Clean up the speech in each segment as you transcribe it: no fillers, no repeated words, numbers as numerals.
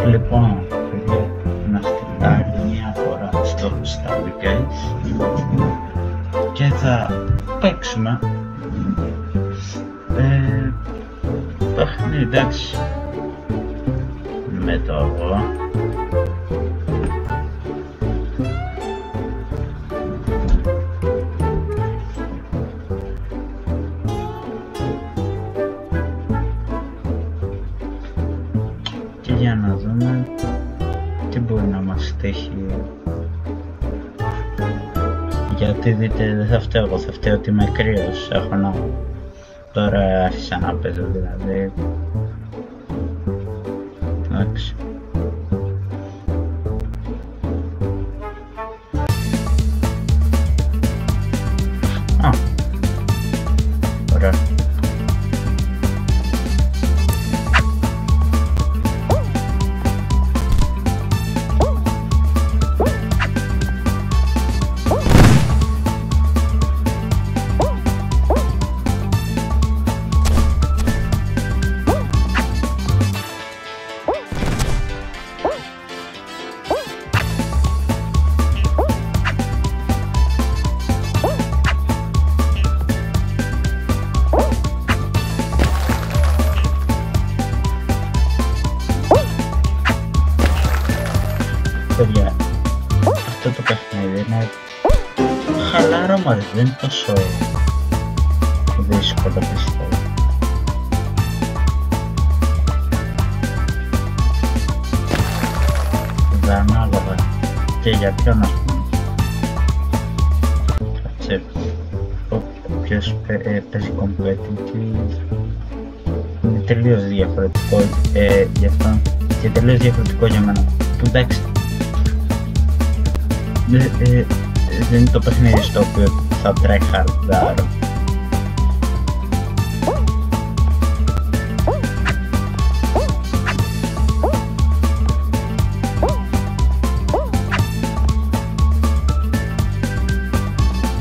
Λοιπόν, παιδιά, να στείλω άλλη μια φορά στα Guys και θα παίξουμε παιχνίδι, εντάξει, με το αγώ. Και για να δούμε τι μπορεί να μας τύχει. Γιατί δείτε, δεν θα φταίω εγώ, θα φταίω ότι είμαι κρύος, έχω να... Τώρα άρχισα να παίζω δηλαδή. Εντάξει. Α, ωραία. Παιδιά, αυτό το παιχνίδι είναι χαλάρωμα, δεν είναι τόσο δύσκολο πιστεύω. Δεν ανάλογα και για ποιον ας πούμε. Κάτσε, όποιος παίζει competitive είναι τελείως διαφορετικό για αυτόν και τελείως διαφορετικό για μένα. Που εντάξει, δεν είναι το παιχνίδι στο οποίο θα tryhardάρω.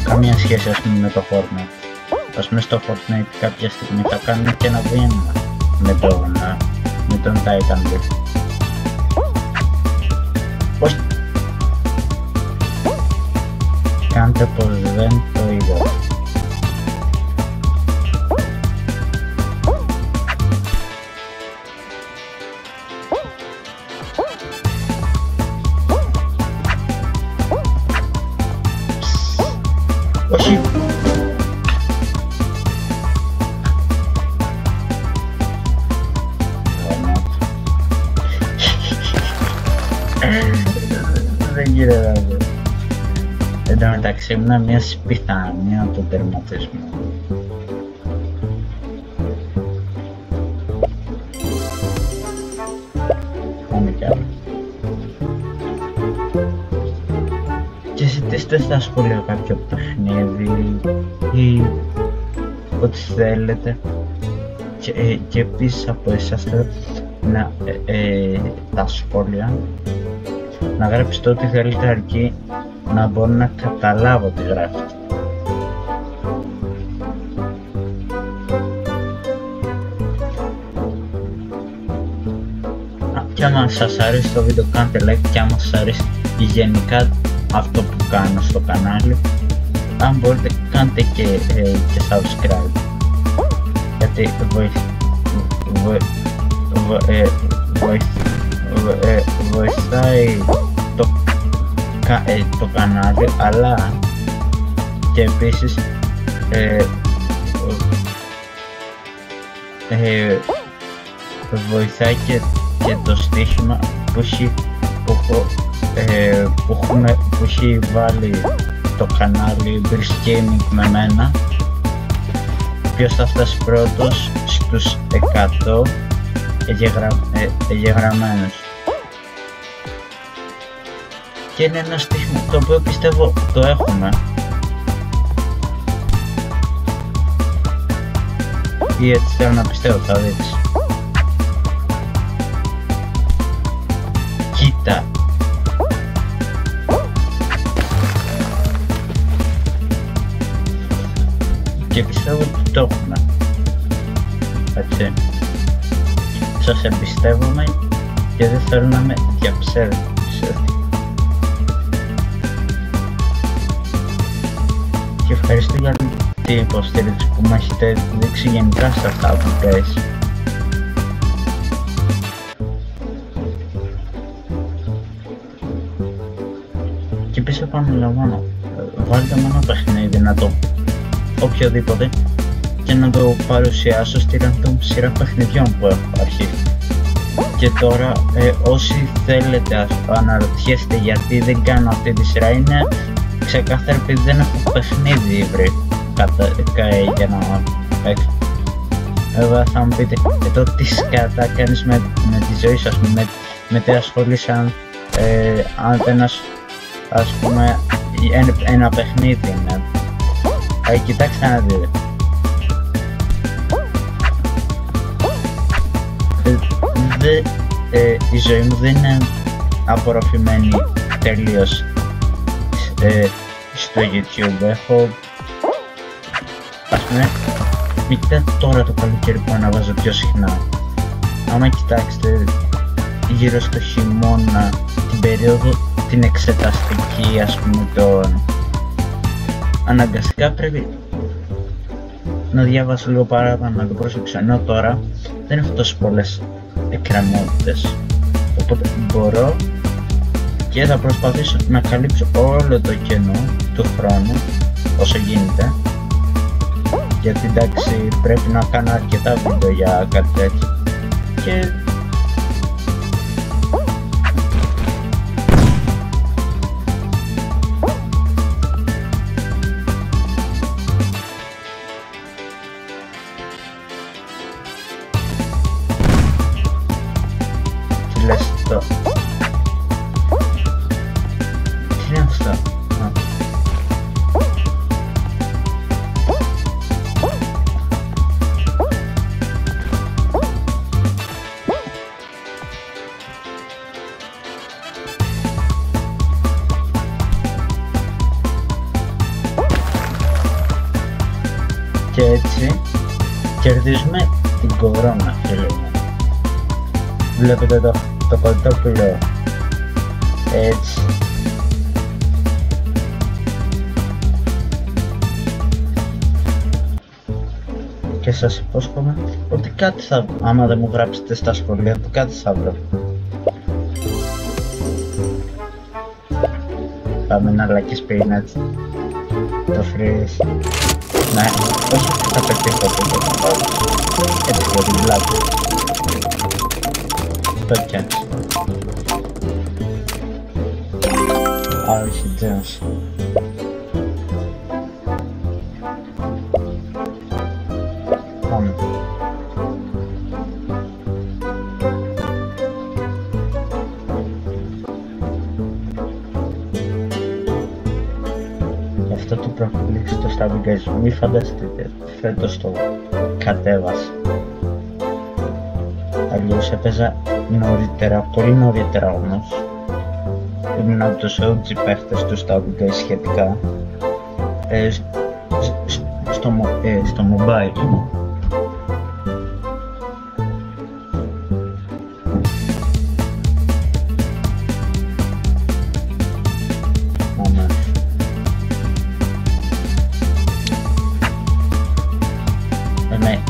Καμία σχέση ας πούμε με το Fortnite. Ας πούμε στο Fortnite κάποια στιγμή θα κάνουμε και ένα βήμα με τον Titan League. Πώς κάντε πως δεν το είδα. Όχι. Δεν γίνεται. Εν τω μεταξύ ήμουν μια σπιθανία από τον τερματισμό. Πάμε κι άλλο. Και ζητήστε στα σχόλια κάποιο παιχνίδι ή ό,τι θέλετε. Και επίσης από εσάς θέλω να τα σχόλια να γράψετε ό,τι θέλετε αρκεί να μπορώ να καταλάβω τι γράφετε. Και άμα σας αρέσει το βίντεο κάντε like και άμα σας αρέσει γενικά αυτό που κάνω στο κανάλι, αν μπορείτε κάντε και subscribe, γιατί βοηθάει το κανάλι, αλλά και επίσης βοηθάει και το στοίχημα που έχει βάλει το κανάλι Bricks Gaming με μένα. Ποιος θα φτάσει πρώτος στους 100 εγγεγραμμένους. Και είναι ένα στοίχημα το οποίο πιστεύω το έχουμε. Ή έτσι θέλω να πιστεύω, θα δείξει. Κοίτα. Και πιστεύω ότι το έχουμε. Έτσι. Σας εμπιστεύομαι και δεν θέλω να με διαψεύδεις. Και ευχαριστώ για την υποστήριξη που μας έχετε δείξει γενικά στα αυτά που πες. Και επίσης επαναλαμβάνω, βάλτε μου ένα παιχνίδι να το οποιοδήποτε και να το παρουσιάσω στη random σειρά παιχνιδιών που έχω αρχίσει. Και τώρα όσοι θέλετε αναρωτιέστε γιατί δεν κάνω αυτή τη σειρά, είναι ξεκάθαρα επειδή δεν έχω παιχνίδι βρει για να παίξω. Βέβαια θα μου πείτε εδώ τι σκατά κάνεις με τη ζωή σου, με τι ασχολείσαι αν δεν ας πούμε ένα παιχνίδι είναι. Κοιτάξτε να δείτε. Η ζωή μου δεν είναι απορροφημένη τελείως στο YouTube. Έχω, ας πούμε, μήτε τώρα το καλοκαίρι που αναβάζω πιο συχνά. Άμα κοιτάξετε γύρω στο χειμώνα, την περίοδο την εξεταστική, ας πούμε, αναγκαστικά πρέπει να διαβάσω λίγο παραπάνω, να το προσέξω, ενώ τώρα δεν έχω τόσο πολλές εκκρεμότητες, οπότε μπορώ και θα προσπαθήσω να καλύψω όλο το κενό του χρόνου όσο γίνεται, γιατί εντάξει πρέπει να κάνω αρκετά βίντεο για κάτι τέτοιο και και έτσι κερδίζουμε την κορώνα, φίλοι μου. Βλέπετε το κοτόπουλο έτσι. Και σας υπόσχομαι ότι κάτι θα, άμα δεν μου γράψετε στα σχολεία, κάτι θα βρω. Πάμε να λακείς peanuts. Το freeze. Ναι, όχι θα πετύχω το έτσι για την πλάτη. Το πιάνεις. Όχι, τζέος. Πάμε. Αυτό το προκλήξει το σταμπιγκάζι, μη φανταστείτε, φέτος το κατέβασα. Αλλιώς έπαιζα νωρίτερα, πολύ νωρίτερα όμως. Ήμουν από τους OG παίχτες του σταμπιγκάζι σχετικά. Στο mobile.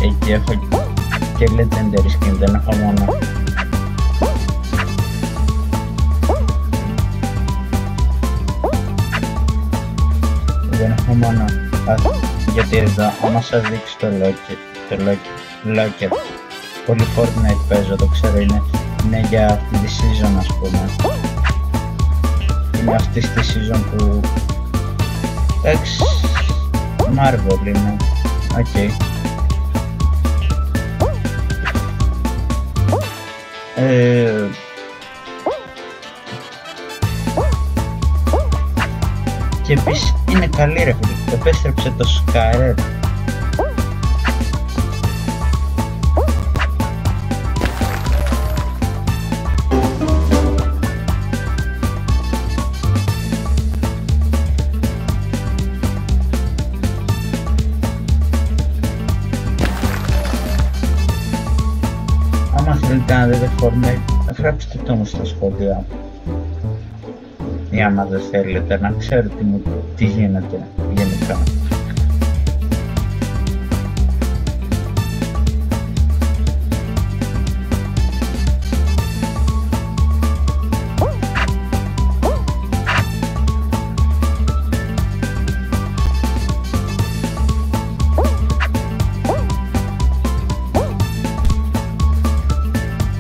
Εκεί έχω και legendary skin, δεν έχω μόνο. Δεν έχω μόνο, γιατί εδώ άμα σας δείξει το locker, πολύ Fortnite παίζω, το ξέρω, είναι για αυτή τη season, ας πούμε. Είναι αυτή τη season που, εντάξει, Marvel είναι, οκ. Και επίσης είναι καλή ρε φίλε, επέστρεψε το Skyrim. Άμα θέλετε να δείτε Fortnite Γράψτε το μου στα σχόλια, ή άμα δεν θέλετε, να ξέρω τι γίνεται γενικά.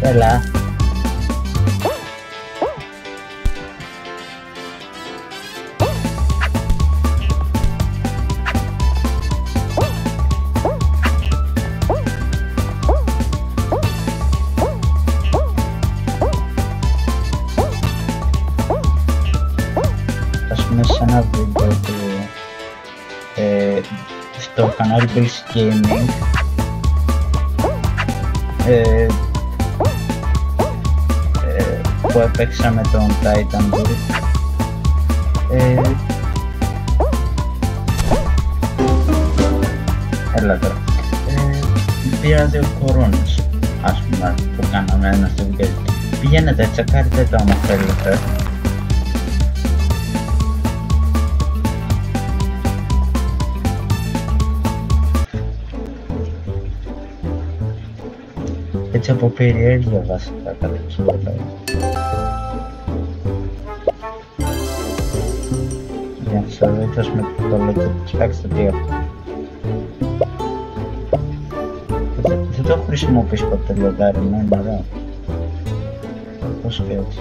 Έλα. Ας πούμε σε ένα βίντεο του στο κανάλι Base Gaming που έπαιξα με τον Titan Bull, έλα τώρα, πήρα 2 κορώνες, ας πούμε, που κάναμε ένα στο βίντεο. Πηγαίνετε, τσεκάρετε τα άμα θέλετε. Έτσι από περιέργεια βασικά κατεξοδοτάω. Για να σας δείξω με το λόγιο, κοιτάξτε τι έχω. Δεν το έχω χρησιμοποιήσει ποτέ λιοντάρι, ναι, είναι ωραίο. Πώς και έτσι.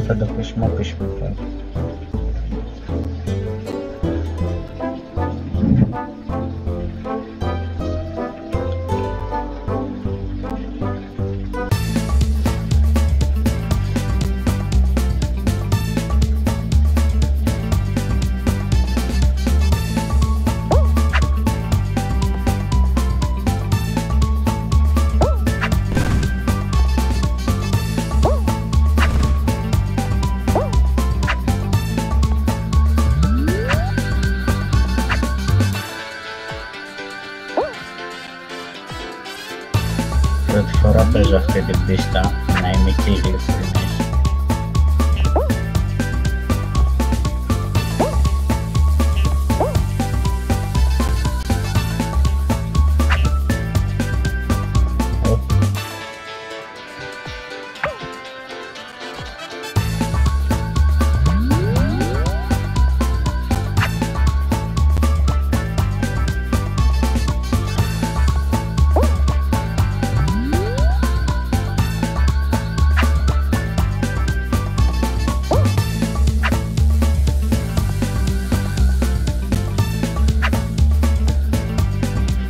Θα το χρησιμοποιήσω ποτέ. Πρώτη φορά παίζω αυτή την πίστα, να είμαι και ειλικρινής.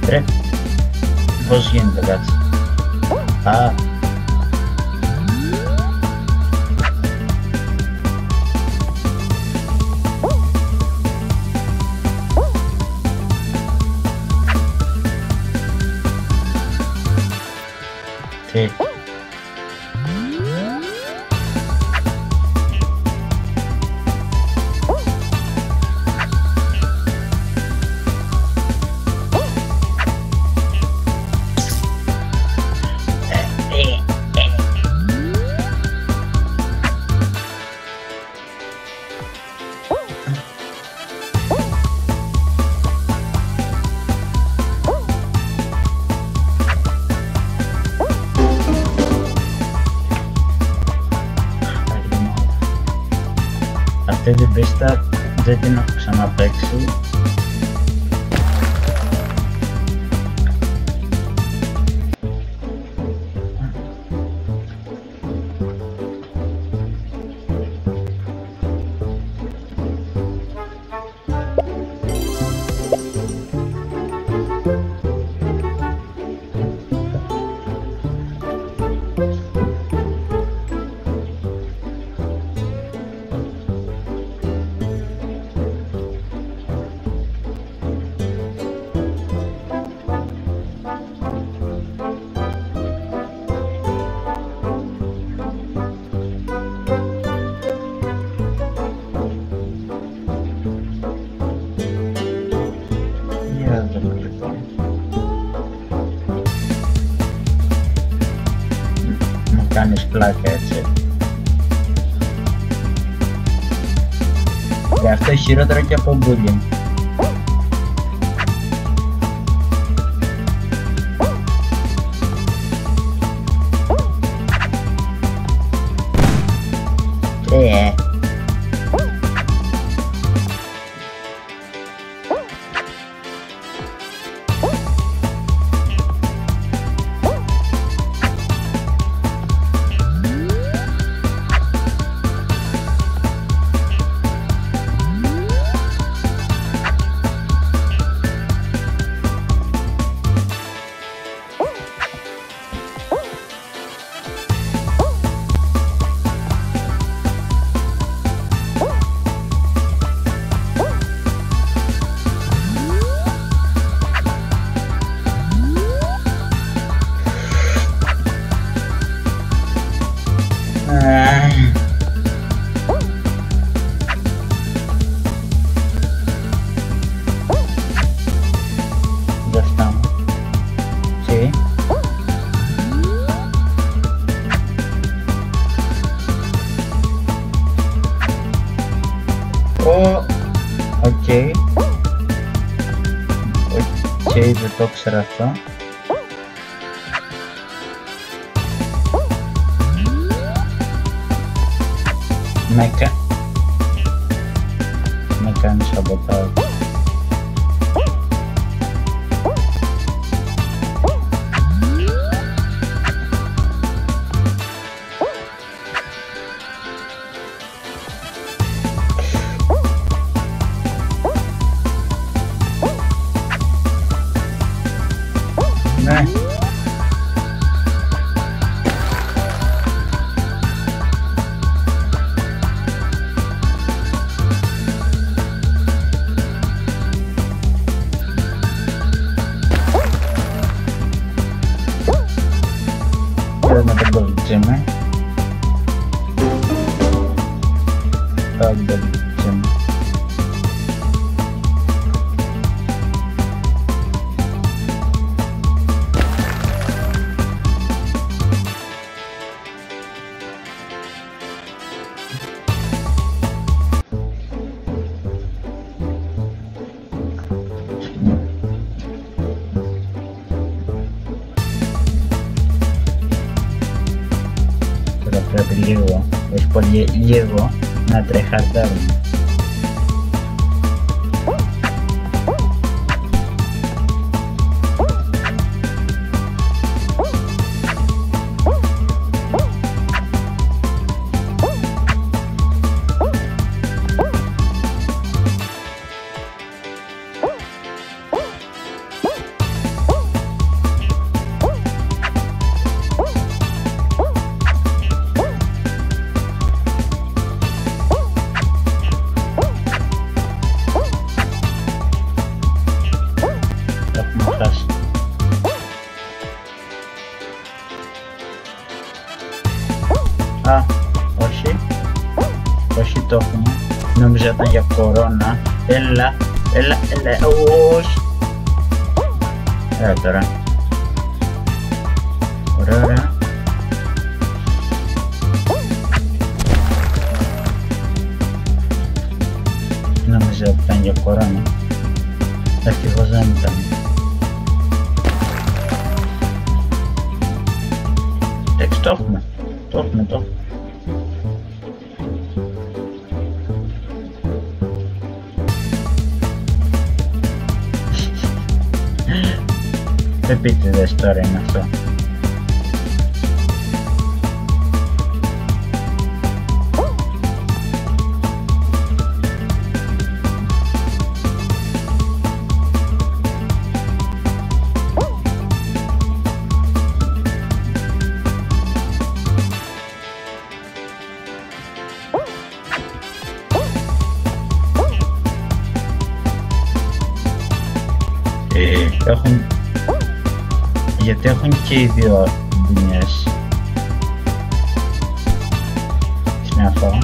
Ρε, πώς γίνεται, κάτσε. Α. Τι. Αυτή την πίστα δεν την έχω ξαναπαίξει. πλάκα έτσι. Και αυτό είναι χειρότερο και από bullying. Ya estamos. Sí. Oh, ok. Ok, δεν το ήξερα αυτό. Με κάνει σαμποτάζ. Ναι. Πρέπει να τον κολλήξουμε. Θα τον κολλήξουμε. Πρέπει λίγο, όχι πολύ λίγο, να τρεχαρτάρουμε. Α, όχι. Όχι το έχουμε. Νόμιζα ήταν για κορώνα. Έλα, όχι. Έλα τώρα. Ωραία. Νόμιζα ότι ήταν για κορώνα. Ευτυχώς δεν ήταν. Εντάξει, το έχουμε. Το έχουμε. Επίτηδες τώρα είναι αυτό. Γιατί έχουν και οι δύο δουλειές στην μια φορά.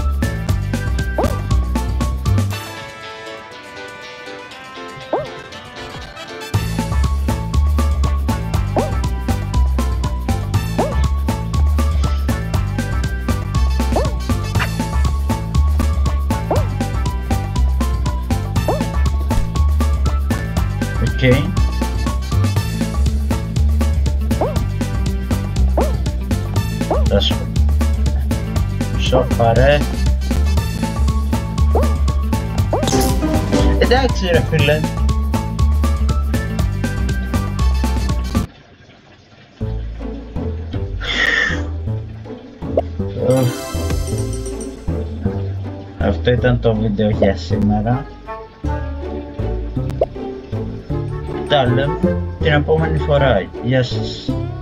Οκ. Θα σου σοπαρέ. Εντάξει ρε φίλε. Αυτό ήταν το βίντεο για σήμερα. Τα λέμε την επόμενη φορά. Γεια σας.